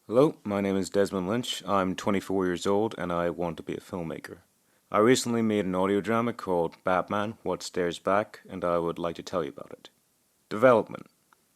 Hello, my name is Desmond Lynch. I'm 24 years old and I want to be a filmmaker. I recently made an audio drama called Batman: What Stares Back, and I would like to tell you about it. Development.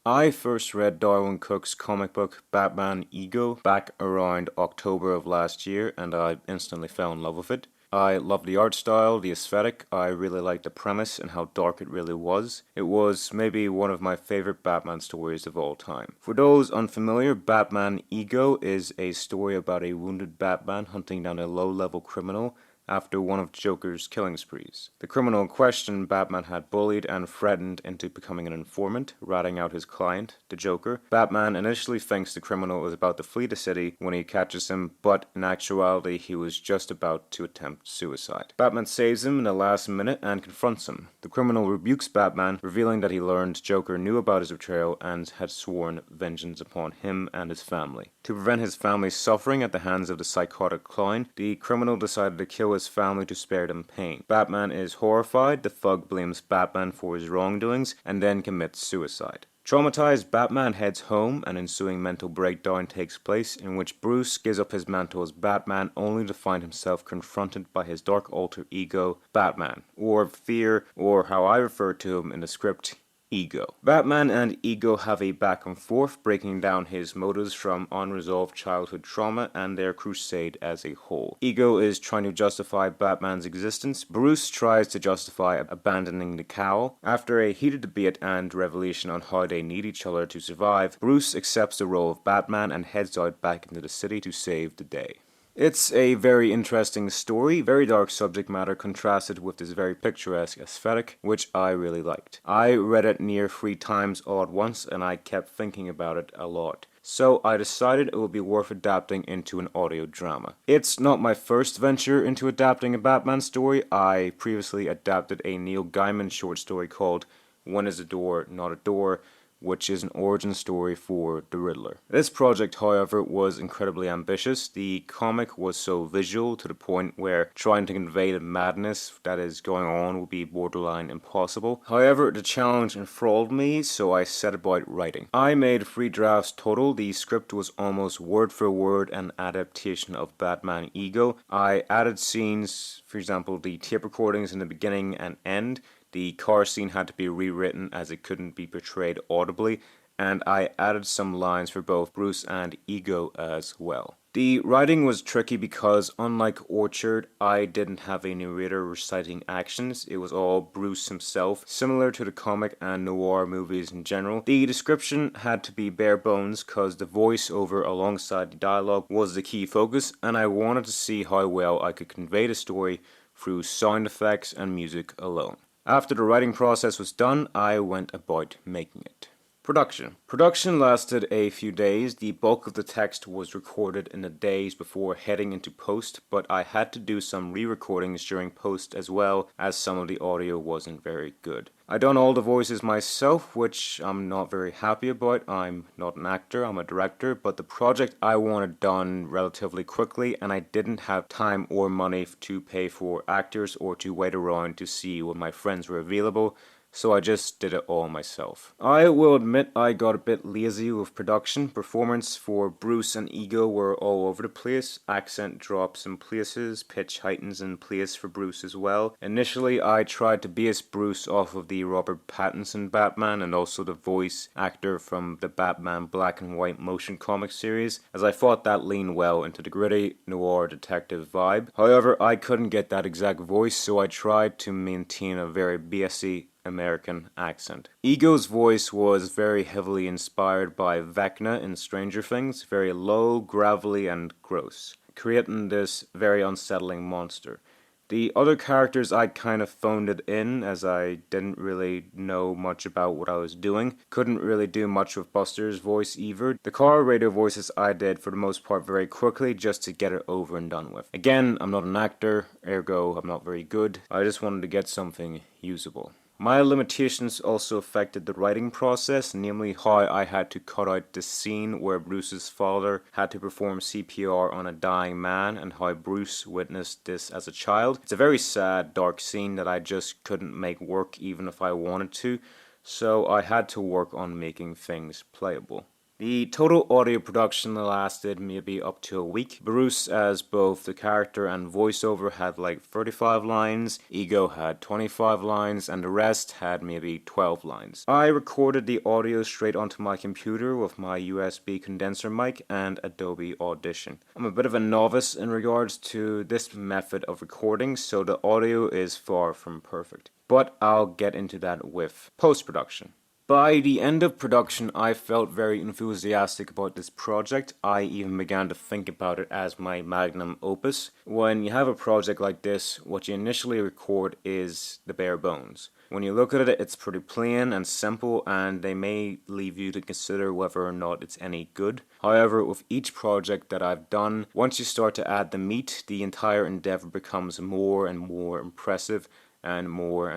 I first read Darwin Cook's comic book Batman Ego back around October of last year, and I instantly fell in love with it. I loved the art style, the aesthetic. I really liked the premise and how dark it really was. It was maybe one of my favorite Batman stories of all time. For those unfamiliar, Batman Ego is a story about a wounded Batman hunting down a low-level criminal after one of Joker's killing sprees. The criminal in question Batman had bullied and threatened into becoming an informant, ratting out his client, the Joker. Batman initially thinks the criminal is about to flee the city when he catches him, but in actuality he was just about to attempt suicide. Batman saves him in the last minute and confronts him. The criminal rebukes Batman, revealing that he learned Joker knew about his betrayal and had sworn vengeance upon him and his family. To prevent his family's suffering at the hands of the psychotic clown, the criminal decided to kill his family to spare them pain. Batman is horrified, the thug blames Batman for his wrongdoings, and then commits suicide. Traumatized, Batman heads home. An ensuing mental breakdown takes place in which Bruce gives up his mantle as Batman only to find himself confronted by his dark alter ego, Batman, or Fear, or how I refer to him in the script, Ego. Batman and Ego have a back and forth, breaking down his motives from unresolved childhood trauma and their crusade as a whole. Ego is trying to justify Batman's existence. Bruce tries to justify abandoning the cowl. After a heated debate and revelation on how they need each other to survive, Bruce accepts the role of Batman and heads out back into the city to save the day. It's a very interesting story, very dark subject matter contrasted with this very picturesque aesthetic, which I really liked. I read it near 3 times all at once and I kept thinking about it a lot. So I decided it would be worth adapting into an audio drama. It's not my first venture into adapting a Batman story. I previously adapted a Neil Gaiman short story called When is a Door Not a Door, which is an origin story for the Riddler. This project, however, was incredibly ambitious. The comic was so visual to the point where trying to convey the madness that is going on would be borderline impossible. However, the challenge enthralled me, so I set about writing. I made 3 drafts total. The script was almost word for word an adaptation of Batman Ego. I added scenes, for example, the tape recordings in the beginning and end. The car scene had to be rewritten as it couldn't be portrayed audibly, and I added some lines for both Bruce and Ego as well. The writing was tricky because, unlike Orchard, I didn't have a narrator reciting actions. It was all Bruce himself, similar to the comic and noir movies in general. The description had to be bare bones because the voiceover alongside the dialogue was the key focus, and I wanted to see how well I could convey the story through sound effects and music alone. After the writing process was done, I went about making it. Production. Production lasted a few days. The bulk of the text was recorded in the days before heading into post, but I had to do some re-recordings during post as well, as some of the audio wasn't very good. I done all the voices myself, which I'm not very happy about. I'm not an actor, I'm a director, but the project I wanted done relatively quickly, and I didn't have time or money to pay for actors or to wait around to see when my friends were available, so I just did it all myself. I will admit I got a bit lazy with production. Performance for Bruce and Ego were all over the place. Accent drops in places, pitch heightens in place for Bruce as well. Initially I tried to base Bruce off of the Robert Pattinson Batman and also the voice actor from the Batman black and white motion comic series, as I thought that leaned well into the gritty noir detective vibe. However, I couldn't get that exact voice, so I tried to maintain a very bassy American accent. Ego's voice was very heavily inspired by Vecna in Stranger Things, very low, gravelly, and gross, creating this very unsettling monster. The other characters I kind of phoned it in, as I didn't really know much about what I was doing. Couldn't really do much with Buster's voice either. The car radio voices I did for the most part very quickly just to get it over and done with. Again, I'm not an actor, ergo I'm not very good. I just wanted to get something usable. My limitations also affected the writing process, namely how I had to cut out the scene where Bruce's father had to perform CPR on a dying man and how Bruce witnessed this as a child. It's a very sad, dark scene that I just couldn't make work even if I wanted to, so I had to work on making things playable. The total audio production lasted maybe up to a week. Bruce, as both the character and voiceover, had like 35 lines, Ego had 25 lines, and the rest had maybe 12 lines. I recorded the audio straight onto my computer with my USB condenser mic and Adobe Audition. I'm a bit of a novice in regards to this method of recording, so the audio is far from perfect. But I'll get into that with post-production. By the end of production, I felt very enthusiastic about this project. I even began to think about it as my magnum opus. When you have a project like this, what you initially record is the bare bones. When you look at it, it's pretty plain and simple, and they may leave you to consider whether or not it's any good. However, with each project that I've done, once you start to add the meat, the entire endeavor becomes more and more impressive and more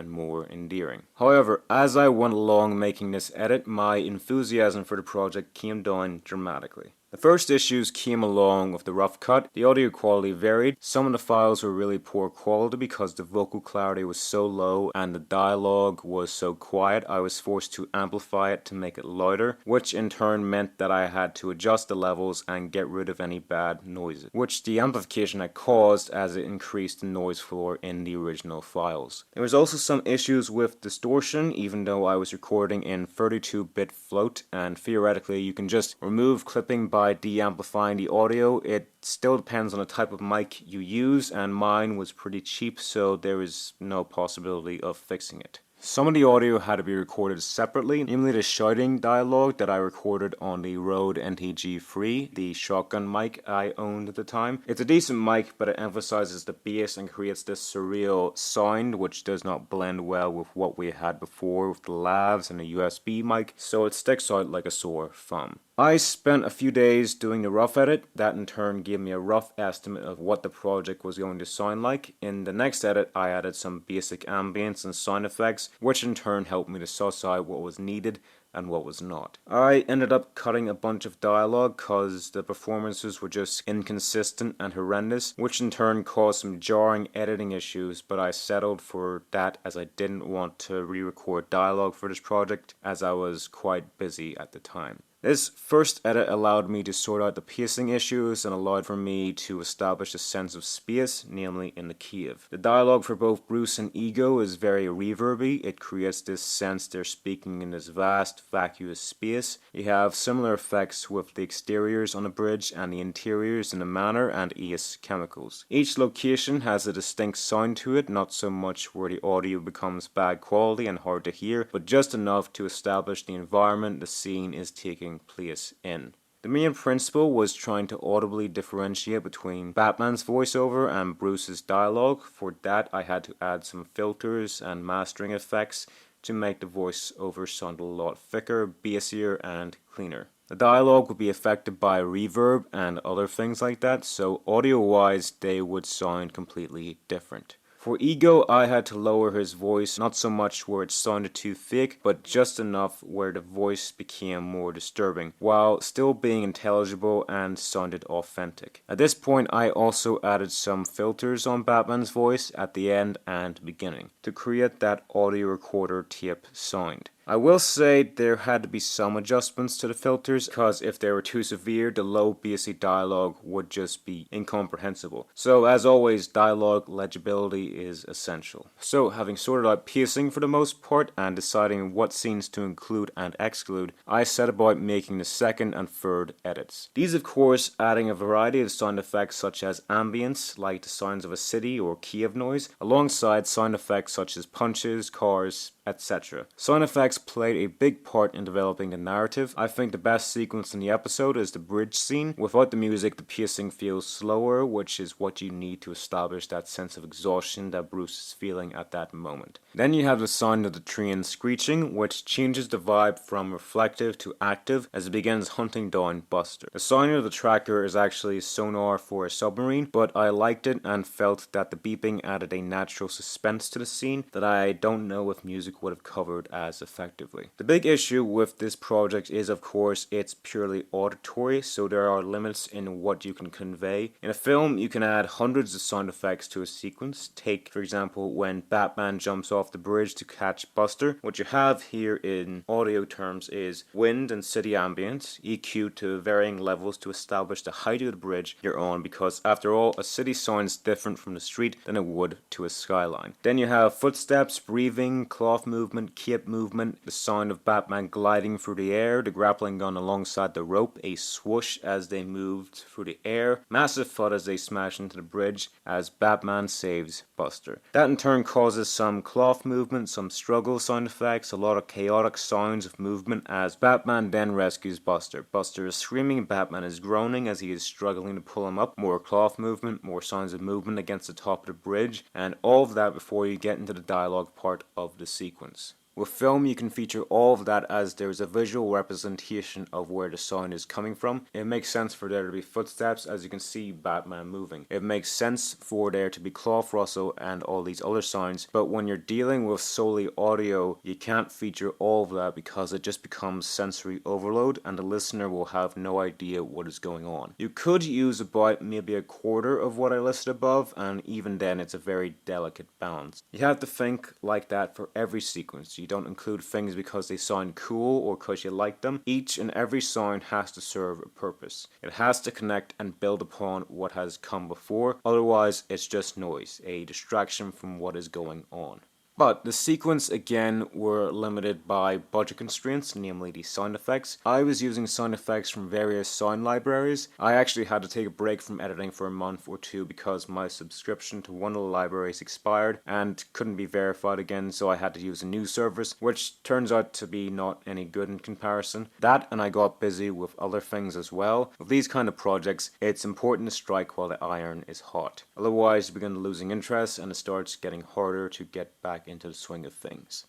endearing. However, as I went along making this edit, my enthusiasm for the project came down dramatically. The first issues came along with the rough cut. The audio quality varied. Some of the files were really poor quality because the vocal clarity was so low and the dialogue was so quiet. I was forced to amplify it to make it louder, which in turn meant that I had to adjust the levels and get rid of any bad noises, which the amplification had caused as it increased the noise floor in the original files. There was also some issues with distortion, even though I was recording in 32-bit float, and theoretically you can just remove clipping by de-amplifying the audio. It still depends on the type of mic you use, and mine was pretty cheap, so there is no possibility of fixing it. Some of the audio had to be recorded separately, namely the shouting dialogue that I recorded on the Rode NTG3, the shotgun mic I owned at the time. It's a decent mic, but it emphasizes the bass and creates this surreal sound which does not blend well with what we had before with the lavs and the USB mic, so it sticks out like a sore thumb. I spent a few days doing the rough edit. That in turn gave me a rough estimate of what the project was going to sound like. In the next edit, I added some basic ambience and sound effects, which in turn helped me to suss out what was needed and what was not. I ended up cutting a bunch of dialogue because the performances were just inconsistent and horrendous, which in turn caused some jarring editing issues, but I settled for that as I didn't want to re-record dialogue for this project as I was quite busy at the time. This first edit allowed me to sort out the pacing issues and allowed for me to establish a sense of space, namely in the Kiev. The dialogue for both Bruce and Ego is very reverby. It creates this sense they're speaking in this vast, vacuous space. You have similar effects with the exteriors on the bridge and the interiors in the manor and Ace Chemicals. Each location has a distinct sound to it, not so much where the audio becomes bad quality and hard to hear, but just enough to establish the environment the scene is taking place in. The main principle was trying to audibly differentiate between Batman's voiceover and Bruce's dialogue. For that, I had to add some filters and mastering effects to make the voiceover sound a lot thicker, bassier, and cleaner. The dialogue would be affected by reverb and other things like that, so audio-wise, they would sound completely different. For Ego, I had to lower his voice, not so much where it sounded too thick, but just enough where the voice became more disturbing, while still being intelligible and sounded authentic. At this point, I also added some filters on Batman's voice at the end and beginning, to create that audio recorder tape sound. I will say there had to be some adjustments to the filters, because if they were too severe, the low bassy dialogue would just be incomprehensible. So as always, dialogue legibility is essential. So having sorted out pacing for the most part and deciding what scenes to include and exclude, I set about making the second and third edits. These of course adding a variety of sound effects such as ambience, like the sounds of a city or Kiev noise, alongside sound effects such as punches, cars, etc. Sound effects played a big part in developing the narrative. I think the best sequence in the episode is the bridge scene. Without the music, the pacing feels slower, which is what you need to establish that sense of exhaustion that Bruce is feeling at that moment. Then you have the sound of the train screeching, which changes the vibe from reflective to active as it begins hunting down Buster. The sound of the tracker is actually sonar for a submarine, but I liked it and felt that the beeping added a natural suspense to the scene that I don't know if music music would have covered as effectively. The big issue with this project is, of course, it's purely auditory, so there are limits in what you can convey. In a film, you can add hundreds of sound effects to a sequence. Take, for example, when Batman jumps off the bridge to catch Buster. What you have here in audio terms is wind and city ambience, EQ to varying levels to establish the height of the bridge you're on, because after all, a city sounds different from the street than it would to a skyline. Then you have footsteps, breathing, cloth movement, cape movement, the sound of Batman gliding through the air, the grappling gun alongside the rope, a swoosh as they moved through the air, massive thud as they smash into the bridge as Batman saves Buster. That in turn causes some cloth movement, some struggle sound effects, a lot of chaotic sounds of movement as Batman then rescues Buster. Buster is screaming, Batman is groaning as he is struggling to pull him up, more cloth movement, more sounds of movement against the top of the bridge, and all of that before you get into the dialogue part of the sequence. With film, you can feature all of that as there's a visual representation of where the sound is coming from. It makes sense for there to be footsteps as you can see Batman moving. It makes sense for there to be cloth rustle and all these other sounds, but when you're dealing with solely audio, you can't feature all of that because it just becomes sensory overload and the listener will have no idea what is going on. You could use about maybe a quarter of what I listed above, and even then it's a very delicate balance. You have to think like that for every sequence. You don't include things because they sound cool or because you like them. Each and every sound has to serve a purpose. It has to connect and build upon what has come before, otherwise it's just noise, a distraction from what is going on. But the sequence again were limited by budget constraints, namely the sound effects. I was using sound effects from various sound libraries. I actually had to take a break from editing for a month or two because my subscription to one of the libraries expired and couldn't be verified again, so I had to use a new service, which turns out to be not any good in comparison. That, and I got busy with other things as well. With these kind of projects, it's important to strike while the iron is hot. Otherwise, you begin losing interest and it starts getting harder to get back into the swing of things.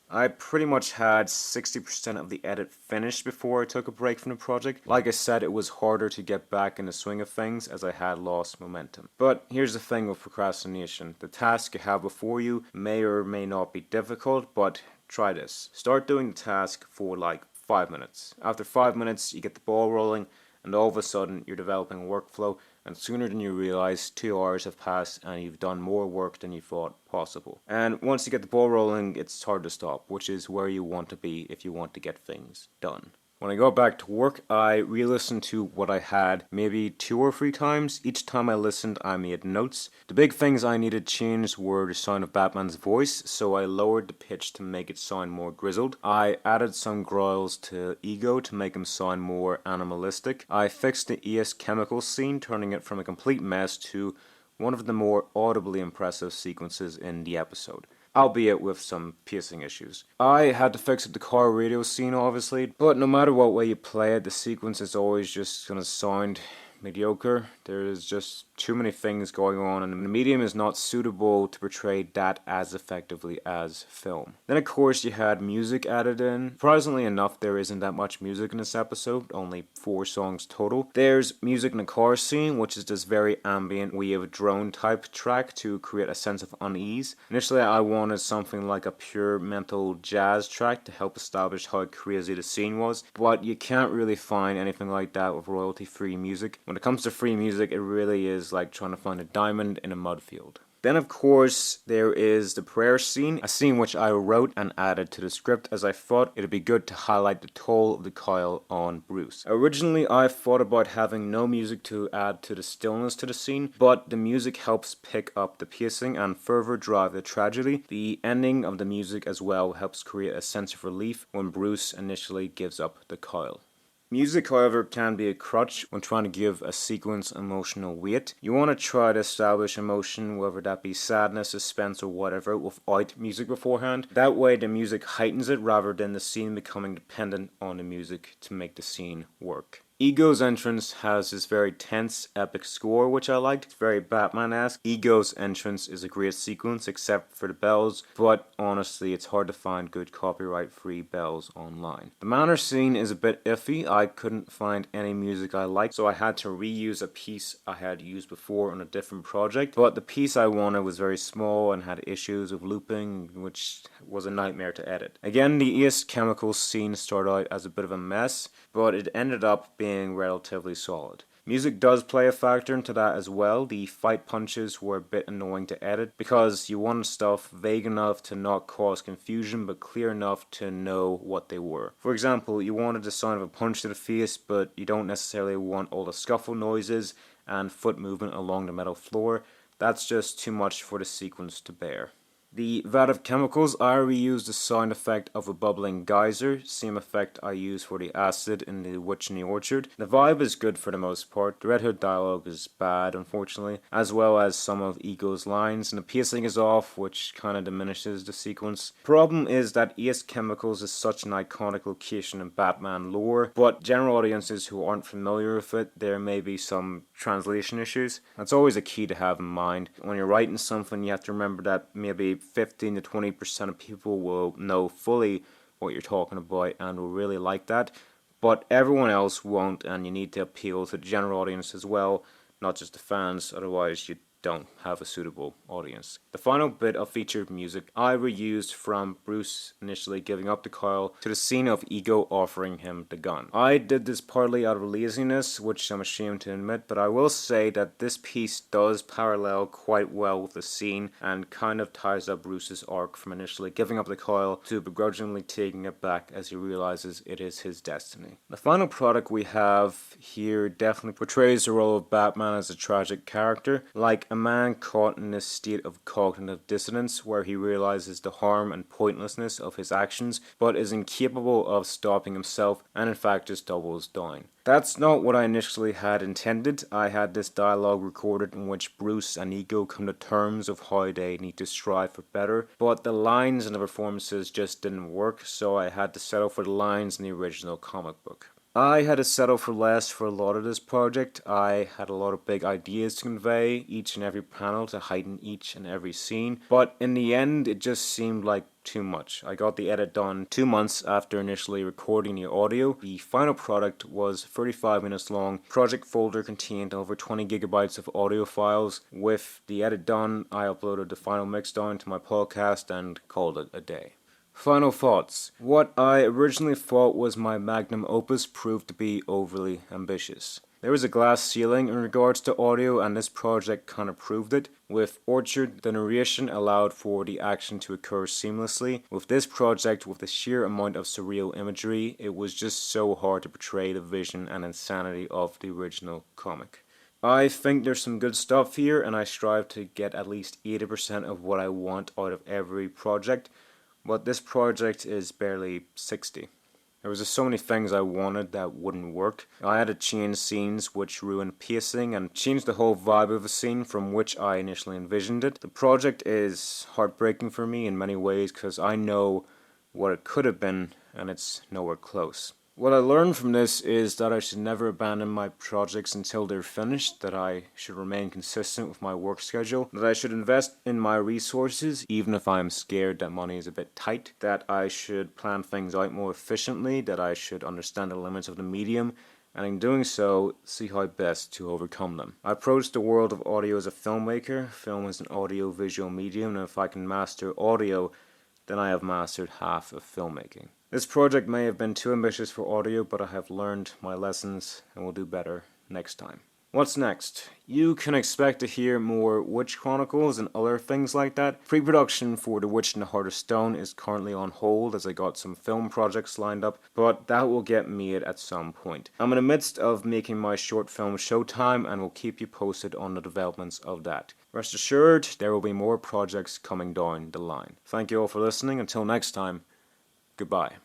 I pretty much had 60% of the edit finished before I took a break from the project. Like I said, it was harder to get back in the swing of things as I had lost momentum. But here's the thing with procrastination. The task you have before you may or may not be difficult, but try this. Start doing the task for like 5 minutes. After 5 minutes, you get the ball rolling, and all of a sudden you're developing a workflow, and sooner than you realize 2 hours have passed and you've done more work than you thought possible. And once you get the ball rolling, it's hard to stop, which is where you want to be if you want to get things done. When I go back to work, I re-listened to what I had maybe 2 or 3 times. Each time I listened, I made notes. The big things I needed changed were the sound of Batman's voice, so I lowered the pitch to make it sound more grizzled. I added some growls to Ego to make him sound more animalistic. I fixed the ES chemical scene, turning it from a complete mess to one of the more audibly impressive sequences in the episode, albeit with some pacing issues. I had to fix the car radio scene obviously, but no matter what way you play it, the sequence is always just gonna sound mediocre. There's just too many things going on and the medium is not suitable to portray that as effectively as film. Then of course you had music added in. Surprisingly enough, there isn't that much music in this episode, only 4 songs total. There's music in the car scene, which is this very ambient wave drone type track to create a sense of unease. Initially I wanted something like a pure mental jazz track to help establish how crazy the scene was, but you can't really find anything like that with royalty-free music. When it comes to free music, it really is like trying to find a diamond in a mud field. Then of course there is the prayer scene, a scene which I wrote and added to the script as I thought it'd be good to highlight the toll of the coil on Bruce. Originally I thought about having no music to add to the stillness to the scene, but the music helps pick up the pacing and further drive the tragedy. The ending of the music as well helps create a sense of relief when Bruce initially gives up the coil. Music, however, can be a crutch when trying to give a sequence emotional weight. You want to try to establish emotion, whether that be sadness, suspense, or whatever, without music beforehand. That way the music heightens it rather than the scene becoming dependent on the music to make the scene work. Ego's entrance has this very tense, epic score, which I liked. It's very Batman-esque. Ego's entrance is a great sequence, except for the bells, but honestly, it's hard to find good copyright-free bells online. The manor scene is a bit iffy. I couldn't find any music I liked, so I had to reuse a piece I had used before on a different project, but the piece I wanted was very small and had issues of looping, which was a nightmare to edit. Again, the Ace Chemicals scene started out as a bit of a mess, but it ended up being relatively solid. Music does play a factor into that as well. The fight punches were a bit annoying to edit because you wanted stuff vague enough to not cause confusion but clear enough to know what they were. For example, you wanted the sound of a punch to the face, but you don't necessarily want all the scuffle noises and foot movement along the metal floor. That's just too much for the sequence to bear. The vat of chemicals, I reused the sound effect of a bubbling geyser, same effect I used for the acid in The Witch in the Orchard. The vibe is good for the most part. The Red Hood dialogue is bad, unfortunately, as well as some of Ego's lines, and the pacing is off, which kind of diminishes the sequence. Problem is that Ace Chemicals is such an iconic location in Batman lore, but general audiences who aren't familiar with it, there may be some translation issues. That's always a key to have in mind. When you're writing something, you have to remember that maybe 15 to 20% of people will know fully what you're talking about and will really like that, but everyone else won't, and you need to appeal to the general audience as well, not just the fans, otherwise you don't have a suitable audience. The final bit of featured music I reused from Bruce initially giving up the coil to the scene of Ego offering him the gun. I did this partly out of laziness, which I'm ashamed to admit, but I will say that this piece does parallel quite well with the scene and kind of ties up Bruce's arc from initially giving up the coil to begrudgingly taking it back as he realizes it is his destiny. The final product we have here definitely portrays the role of Batman as a tragic character, like a man caught in a state of cognitive dissonance where he realizes the harm and pointlessness of his actions but is incapable of stopping himself and in fact just doubles down. That's not what I initially had intended. I had this dialogue recorded in which Bruce and Ego come to terms of how they need to strive for better, but the lines and the performances just didn't work, so I had to settle for the lines in the original comic book. I had to settle for less for a lot of this project. I had a lot of big ideas to convey, each and every panel to heighten each and every scene, but in the end it just seemed like too much. I got the edit done 2 months after initially recording the audio. The final product was 35 minutes long. Project folder contained over 20 gigabytes of audio files. With the edit done, I uploaded the final mix down to my podcast and called it a day. Final thoughts. What I originally thought was my magnum opus proved to be overly ambitious. There was a glass ceiling in regards to audio, and this project kind of proved it. With Orchard, the narration allowed for the action to occur seamlessly. With this project, with the sheer amount of surreal imagery, it was just so hard to portray the vision and insanity of the original comic. I think there's some good stuff here, and I strive to get at least 80% of what I want out of every project. But this project is barely 60. There was just so many things I wanted that wouldn't work. I had to change scenes which ruined pacing and changed the whole vibe of a scene from which I initially envisioned it. The project is heartbreaking for me in many ways because I know what it could have been and it's nowhere close. What I learned from this is that I should never abandon my projects until they're finished, that I should remain consistent with my work schedule, that I should invest in my resources even if I'm scared that money is a bit tight, that I should plan things out more efficiently, that I should understand the limits of the medium, and in doing so, see how best to overcome them. I approach the world of audio as a filmmaker. Film is an audio-visual medium, and if I can master audio, then I have mastered half of filmmaking. This project may have been too ambitious for audio, but I have learned my lessons and will do better next time. What's next? You can expect to hear more Witch Chronicles and other things like that. Pre-production for The Witch in the Heart of Stone is currently on hold as I got some film projects lined up, but that will get made at some point. I'm in the midst of making my short film Showtime and will keep you posted on the developments of that. Rest assured, there will be more projects coming down the line. Thank you all for listening. Until next time, goodbye.